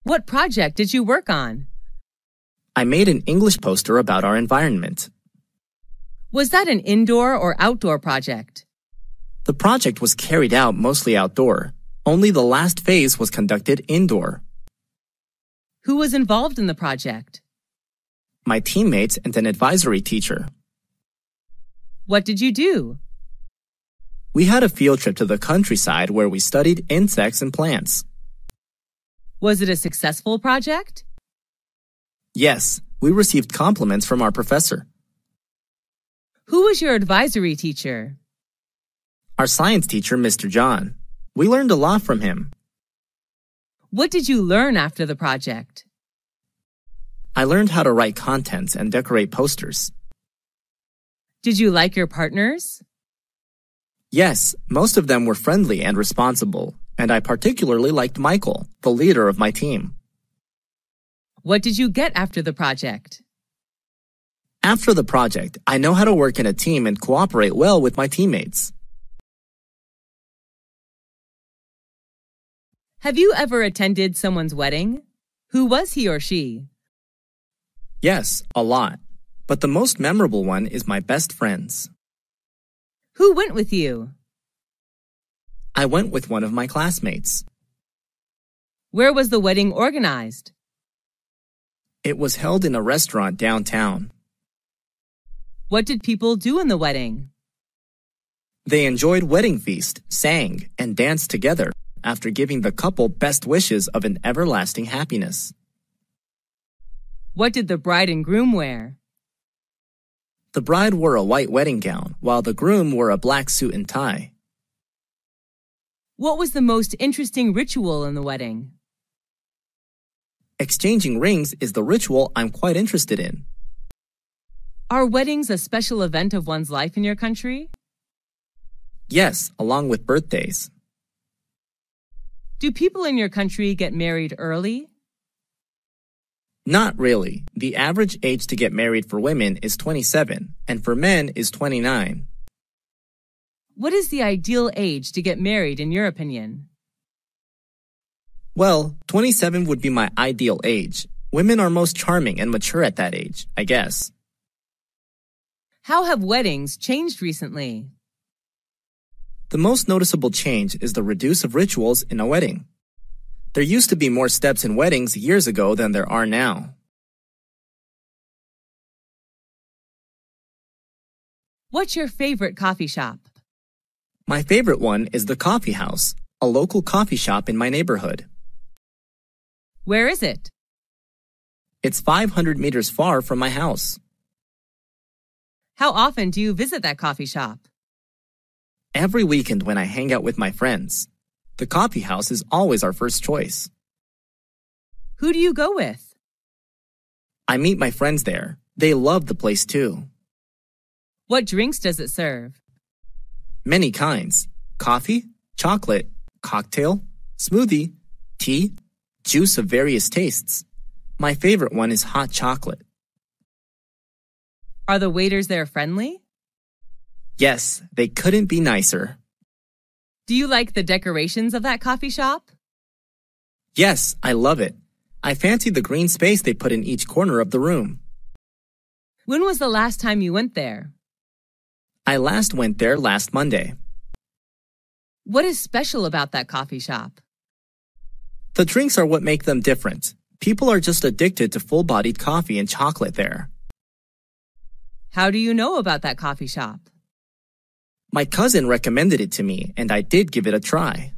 What project did you work on? I made an English poster about our environment. Was that an indoor or outdoor project? The project was carried out mostly outdoor. Only the last phase was conducted indoor. Who was involved in the project? My teammates and an advisory teacher. What did you do? We had a field trip to the countryside where we studied insects and plants. Was it a successful project? Yes, we received compliments from our professor. Who was your advisory teacher? Our science teacher, Mr. John. We learned a lot from him. What did you learn after the project? I learned how to write contents and decorate posters. Did you like your partners? Yes, most of them were friendly and responsible, and I particularly liked Michael, the leader of my team. What did you get after the project? After the project, I know how to work in a team and cooperate well with my teammates. Have you ever attended someone's wedding? Who was he or she? Yes, a lot. But the most memorable one is my best friend's. Who went with you? I went with one of my classmates. Where was the wedding organized? It was held in a restaurant downtown. What did people do in the wedding? They enjoyed wedding feast, sang, and danced together after giving the couple best wishes of an everlasting happiness. What did the bride and groom wear? The bride wore a white wedding gown, while the groom wore a black suit and tie. What was the most interesting ritual in the wedding? Exchanging rings is the ritual I'm quite interested in. Are weddings a special event of one's life in your country? Yes, along with birthdays. Do people in your country get married early? Not really. The average age to get married for women is 27, and for men is 29. What is the ideal age to get married in your opinion? Well, 27 would be my ideal age. Women are most charming and mature at that age, I guess. How have weddings changed recently? The most noticeable change is the reduce of rituals in a wedding. There used to be more steps in weddings years ago than there are now. What's your favorite coffee shop? My favorite one is the Coffee House, a local coffee shop in my neighborhood. Where is it? It's 500 meters far from my house. How often do you visit that coffee shop? Every weekend when I hang out with my friends. The coffee house is always our first choice. Who do you go with? I meet my friends there. They love the place too. What drinks does it serve? Many kinds. Coffee, chocolate, cocktail, smoothie, tea, juice of various tastes. My favorite one is hot chocolate. Are the waiters there friendly? Yes, they couldn't be nicer. Do you like the decorations of that coffee shop? Yes, I love it. I fancy the green space they put in each corner of the room. When was the last time you went there? I last went there last Monday. What is special about that coffee shop? The drinks are what make them different. People are just addicted to full-bodied coffee and chocolate there. How do you know about that coffee shop? My cousin recommended it to me, and I did give it a try.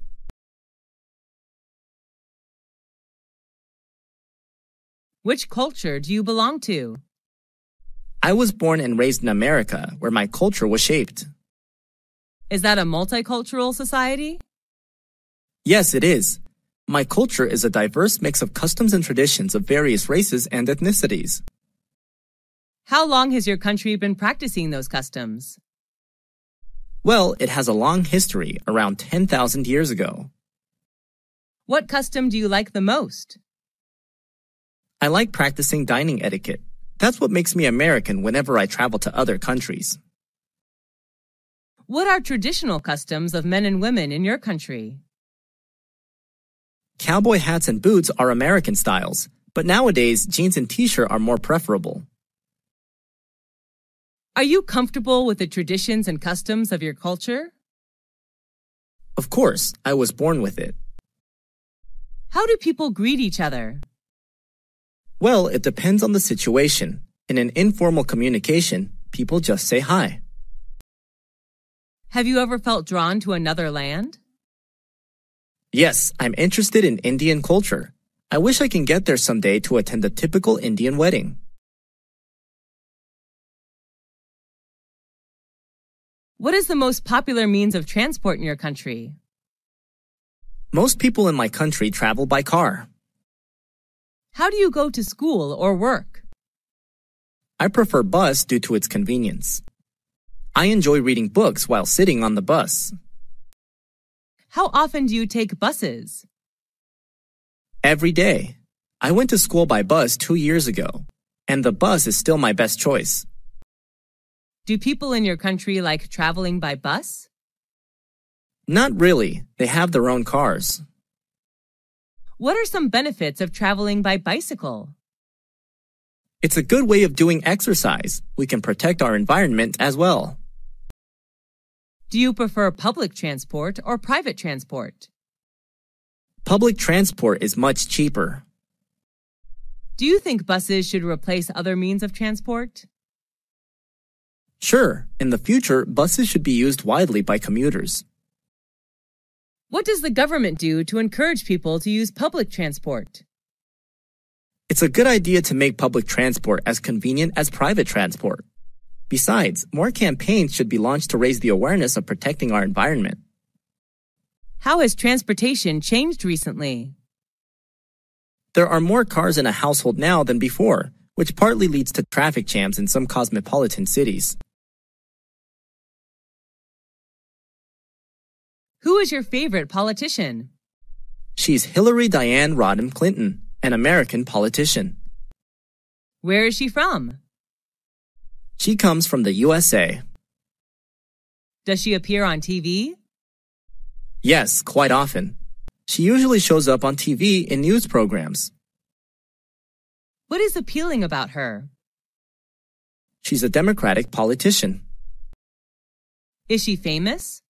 Which culture do you belong to? I was born and raised in America, where my culture was shaped. Is that a multicultural society? Yes, it is. My culture is a diverse mix of customs and traditions of various races and ethnicities. How long has your country been practicing those customs? Well, it has a long history, around 10,000 years ago. What custom do you like the most? I like practicing dining etiquette. That's what makes me American whenever I travel to other countries. What are traditional customs of men and women in your country? Cowboy hats and boots are American styles, but nowadays jeans and t-shirt are more preferable. Are you comfortable with the traditions and customs of your culture? Of course, I was born with it. How do people greet each other? Well, it depends on the situation. In an informal communication, people just say hi. Have you ever felt drawn to another land? Yes, I'm interested in Indian culture. I wish I can get there someday to attend a typical Indian wedding. What is the most popular means of transport in your country? Most people in my country travel by car. How do you go to school or work? I prefer bus due to its convenience. I enjoy reading books while sitting on the bus. How often do you take buses? Every day. I went to school by bus 2 years ago, and the bus is still my best choice. Do people in your country like traveling by bus? Not really. They have their own cars. What are some benefits of traveling by bicycle? It's a good way of doing exercise. We can protect our environment as well. Do you prefer public transport or private transport? Public transport is much cheaper. Do you think buses should replace other means of transport? Sure, in the future, buses should be used widely by commuters. What does the government do to encourage people to use public transport? It's a good idea to make public transport as convenient as private transport. Besides, more campaigns should be launched to raise the awareness of protecting our environment. How has transportation changed recently? There are more cars in a household now than before, which partly leads to traffic jams in some cosmopolitan cities. Who is your favorite politician? She's Hillary Diane Rodham Clinton, an American politician. Where is she from? She comes from the USA. Does she appear on TV? Yes, quite often. She usually shows up on TV in news programs. What is appealing about her? She's a Democratic politician. Is she famous?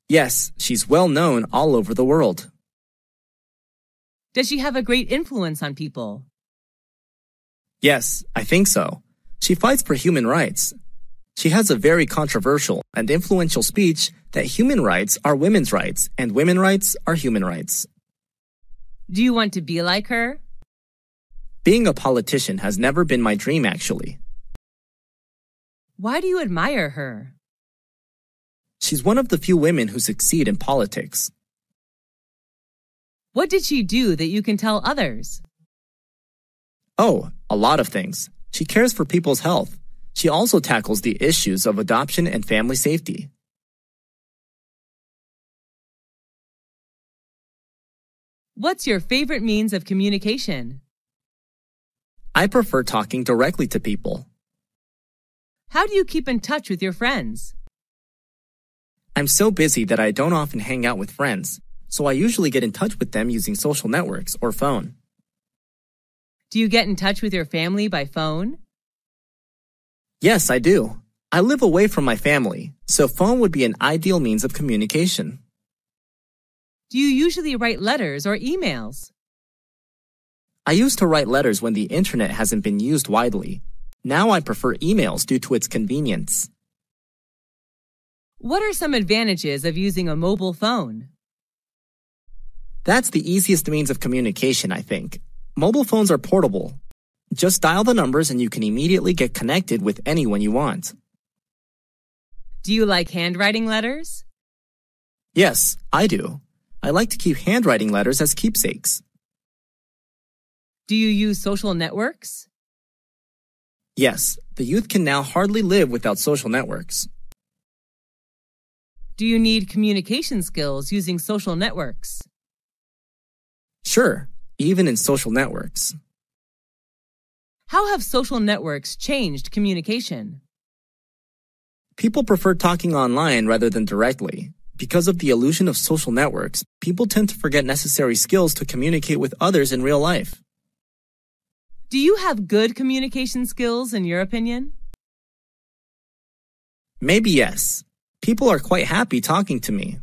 Yes, she's well known all over the world. Does she have a great influence on people? Yes, I think so. She fights for human rights. She has a very controversial and influential speech that human rights are women's rights and women's rights are human rights. Do you want to be like her? Being a politician has never been my dream, actually. Why do you admire her? She's one of the few women who succeed in politics. What did she do that you can tell others? Oh, a lot of things. She cares for people's health. She also tackles the issues of adoption and family safety. What's your favorite means of communication? I prefer talking directly to people. How do you keep in touch with your friends? I'm so busy that I don't often hang out with friends, so I usually get in touch with them using social networks or phone. Do you get in touch with your family by phone? Yes, I do. I live away from my family, so phone would be an ideal means of communication. Do you usually write letters or emails? I used to write letters when the internet hasn't been used widely. Now I prefer emails due to its convenience. What are some advantages of using a mobile phone? That's the easiest means of communication, I think. Mobile phones are portable. Just dial the numbers and you can immediately get connected with anyone you want. Do you like handwriting letters? Yes, I do. I like to keep handwriting letters as keepsakes. Do you use social networks? Yes, the youth can now hardly live without social networks. Do you need communication skills using social networks? Sure, even in social networks. How have social networks changed communication? People prefer talking online rather than directly. Because of the illusion of social networks, people tend to forget necessary skills to communicate with others in real life. Do you have good communication skills in your opinion? Maybe yes. People are quite happy talking to me.